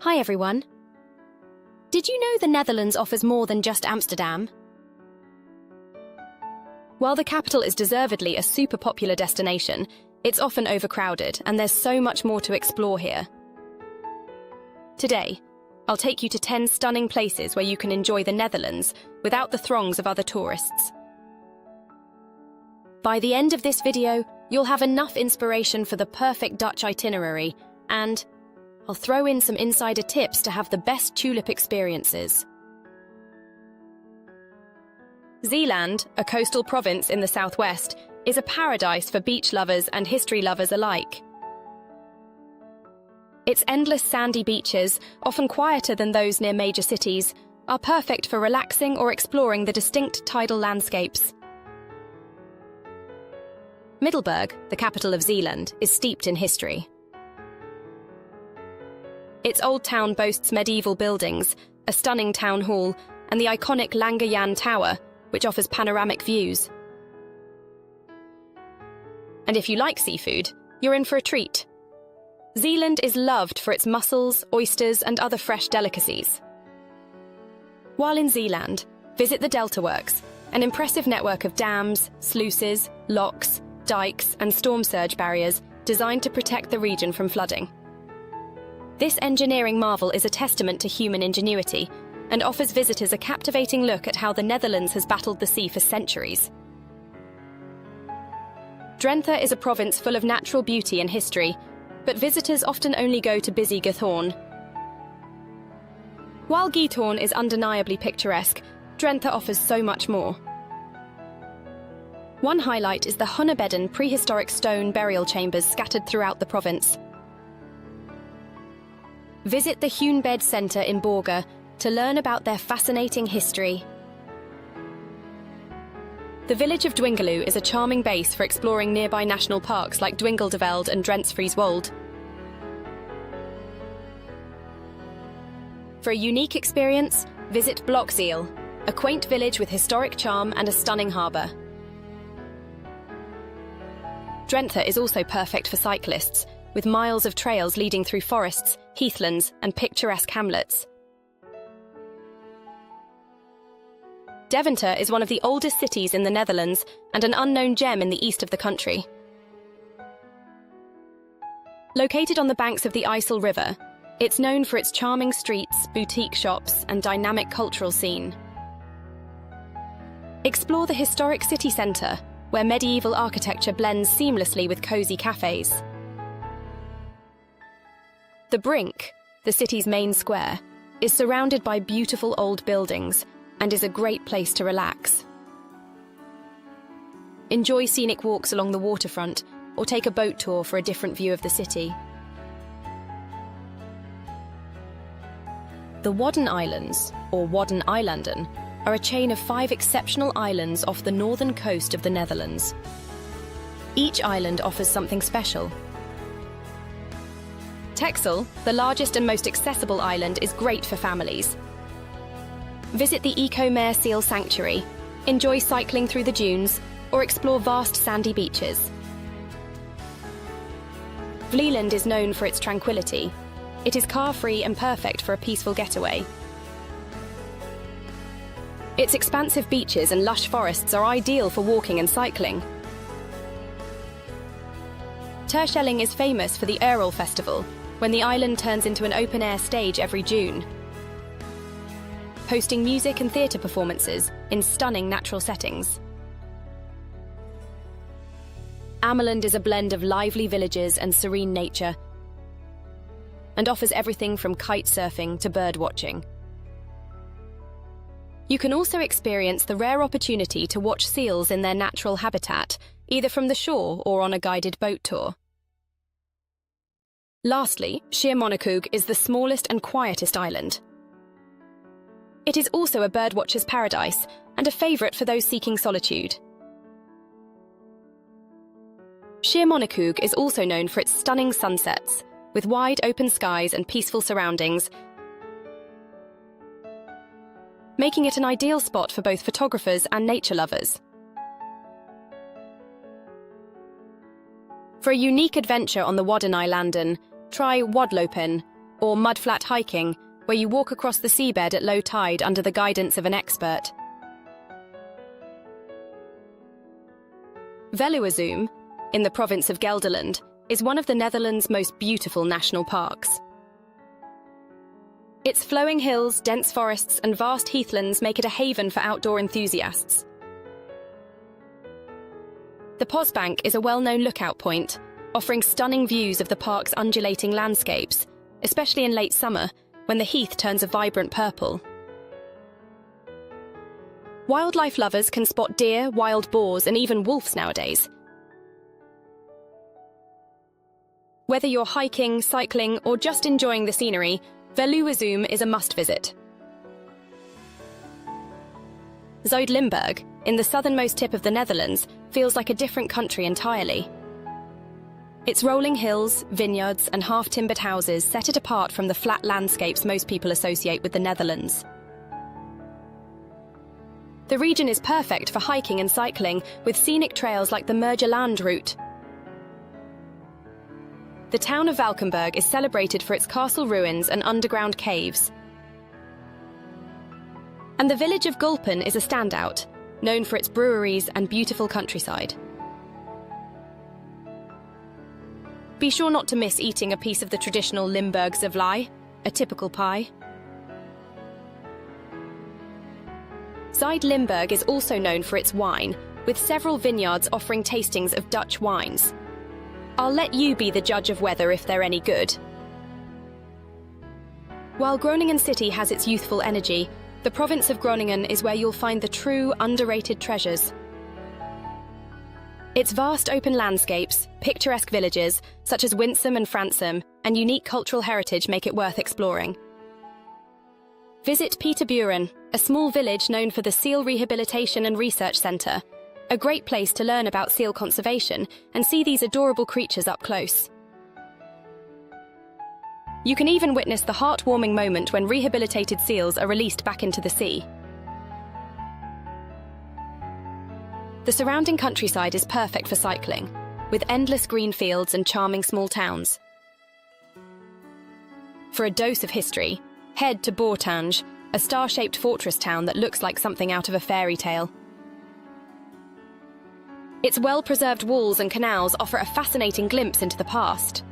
Hi everyone. Did you know the Netherlands offers more than just Amsterdam? While the capital is deservedly a super popular destination, it's often overcrowded and there's so much more to explore here. Today, I'll take you to 10 stunning places where you can enjoy the Netherlands without the throngs of other tourists. By the end of this video, you'll have enough inspiration for the perfect Dutch itinerary, and I'll throw in some insider tips to have the best tulip experiences. Zeeland, a coastal province in the southwest, is a paradise for beach lovers and history lovers alike. Its endless sandy beaches, often quieter than those near major cities, are perfect for relaxing or exploring the distinct tidal landscapes. Middelburg, the capital of Zeeland, is steeped in history. Its old town boasts medieval buildings, a stunning town hall, and the iconic Lange Jan Tower, which offers panoramic views. And if you like seafood, you're in for a treat. Zeeland is loved for its mussels, oysters, and other fresh delicacies. While in Zeeland, visit the Delta Works, an impressive network of dams, sluices, locks, dikes, and storm surge barriers designed to protect the region from flooding. This engineering marvel is a testament to human ingenuity and offers visitors a captivating look at how the Netherlands has battled the sea for centuries. Drenthe is a province full of natural beauty and history, but visitors often only go to busy Giethoorn. While Giethoorn is undeniably picturesque, Drenthe offers so much more. One highlight is the Hunebedden prehistoric stone burial chambers scattered throughout the province. Visit the Hunebed Centre in Borger to learn about their fascinating history. The village of Dwingeloo is a charming base for exploring nearby national parks like Dwingeldeveld and Drentsfrieswold. For a unique experience, visit Blokzijl, a quaint village with historic charm and a stunning harbour. Drenthe is also perfect for cyclists, with miles of trails leading through forests, heathlands, and picturesque hamlets. Deventer is one of the oldest cities in the Netherlands and an unknown gem in the east of the country. Located on the banks of the IJssel River, it's known for its charming streets, boutique shops, and dynamic cultural scene. Explore the historic city centre, where medieval architecture blends seamlessly with cosy cafes. The Brink, the city's main square, is surrounded by beautiful old buildings and is a great place to relax. Enjoy scenic walks along the waterfront or take a boat tour for a different view of the city. The Wadden Islands, or Wadden Eilanden, are a chain of 5 exceptional islands off the northern coast of the Netherlands. Each island offers something special. Texel, the largest and most accessible island, is great for families. Visit the Eco-Mare Seal Sanctuary, enjoy cycling through the dunes, or explore vast sandy beaches. Vlieland is known for its tranquility. It is car-free and perfect for a peaceful getaway. Its expansive beaches and lush forests are ideal for walking and cycling. Terschelling is famous for the Errol Festival, when the island turns into an open-air stage every June, hosting music and theatre performances in stunning natural settings. Ameland is a blend of lively villages and serene nature, and offers everything from kite surfing to bird watching. You can also experience the rare opportunity to watch seals in their natural habitat, either from the shore or on a guided boat tour. Lastly, Schiermonnikoog is the smallest and quietest island. It is also a birdwatcher's paradise and a favourite for those seeking solitude. Schiermonnikoog is also known for its stunning sunsets, with wide open skies and peaceful surroundings, making it an ideal spot for both photographers and nature lovers. For a unique adventure on the Wadden Eilanden, try wadlopen, or mudflat hiking, where you walk across the seabed at low tide under the guidance of an expert. Veluwezoom, in the province of Gelderland, is one of the Netherlands' most beautiful national parks. Its flowing hills, dense forests, and vast heathlands make it a haven for outdoor enthusiasts. The Posbank is a well-known lookout point, offering stunning views of the park's undulating landscapes, especially in late summer, when the heath turns a vibrant purple. Wildlife lovers can spot deer, wild boars, and even wolves nowadays. Whether you're hiking, cycling, or just enjoying the scenery, Veluwezoom is a must-visit. Zuid-Limburg, in the southernmost tip of the Netherlands, feels like a different country entirely. Its rolling hills, vineyards, and half-timbered houses set it apart from the flat landscapes most people associate with the Netherlands. The region is perfect for hiking and cycling, with scenic trails like the Mergeland route. The town of Valkenburg is celebrated for its castle ruins and underground caves. And the village of Gulpen is a standout, known for its breweries and beautiful countryside. Be sure not to miss eating a piece of the traditional Limburg zavlai, a typical pie. Zuid-Limburg is also known for its wine, with several vineyards offering tastings of Dutch wines. I'll let you be the judge of whether if they're any good. While Groningen City has its youthful energy, the province of Groningen is where you'll find the true, underrated treasures. Its vast open landscapes, picturesque villages, such as Winsum and Fransum, and unique cultural heritage make it worth exploring. Visit Pieterburen, a small village known for the Seal Rehabilitation and Research Centre, a great place to learn about seal conservation and see these adorable creatures up close. You can even witness the heartwarming moment when rehabilitated seals are released back into the sea. The surrounding countryside is perfect for cycling, with endless green fields and charming small towns. For a dose of history, head to Bourtange, a star-shaped fortress town that looks like something out of a fairy tale. Its well-preserved walls and canals offer a fascinating glimpse into the past.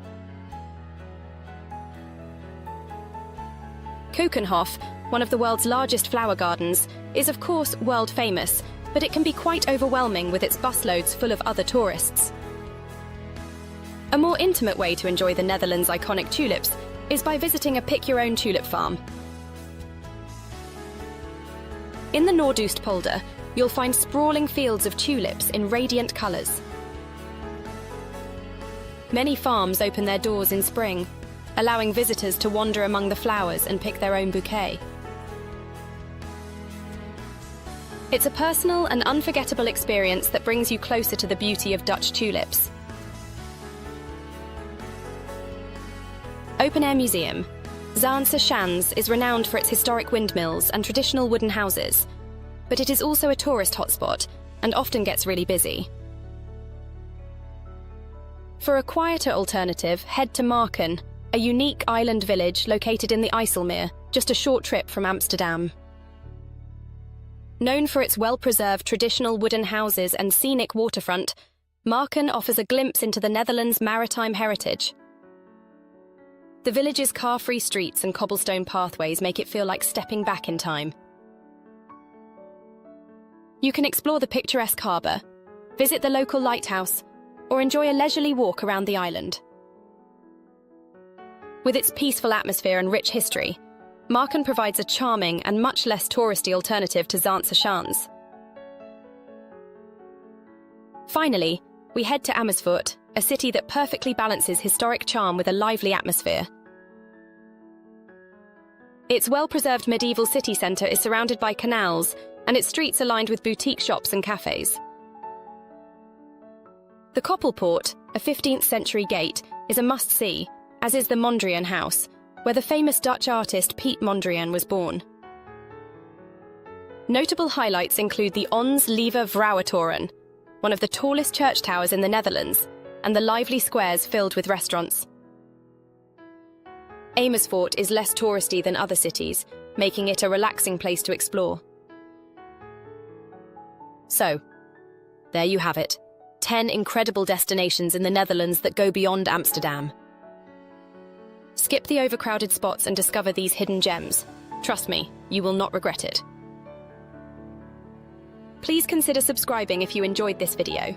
Keukenhof, one of the world's largest flower gardens, is of course world-famous, but it can be quite overwhelming with its busloads full of other tourists. A more intimate way to enjoy the Netherlands' iconic tulips is by visiting a pick-your-own tulip farm. In the Noordoostpolder, you'll find sprawling fields of tulips in radiant colours. Many farms open their doors in spring, allowing visitors to wander among the flowers and pick their own bouquet. It's a personal and unforgettable experience that brings you closer to the beauty of Dutch tulips. Open Air Museum. Zaanse Schans is renowned for its historic windmills and traditional wooden houses, but it is also a tourist hotspot and often gets really busy. For a quieter alternative, head to Marken, a unique island village located in the IJsselmeer, just a short trip from Amsterdam. Known for its well-preserved traditional wooden houses and scenic waterfront, Marken offers a glimpse into the Netherlands' maritime heritage. The village's car-free streets and cobblestone pathways make it feel like stepping back in time. You can explore the picturesque harbour, visit the local lighthouse, or enjoy a leisurely walk around the island. With its peaceful atmosphere and rich history, Marken provides a charming and much less touristy alternative to Zaanse Schans. Finally, we head to Amersfoort, a city that perfectly balances historic charm with a lively atmosphere. Its well-preserved medieval city centre is surrounded by canals, and its streets are lined with boutique shops and cafes. The Koppelpoort, a 15th-century gate, is a must-see, as is the Mondrian House, where the famous Dutch artist Piet Mondrian was born. Notable highlights include the Ons Lieve Vrouwentoren, one of the tallest church towers in the Netherlands, and the lively squares filled with restaurants. Amersfoort is less touristy than other cities, making it a relaxing place to explore. So, there you have it. 10 incredible destinations in the Netherlands that go beyond Amsterdam. Skip the overcrowded spots and discover these hidden gems. Trust me, you will not regret it. Please consider subscribing if you enjoyed this video.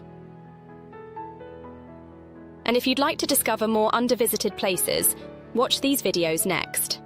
And if you'd like to discover more undervisited places, watch these videos next.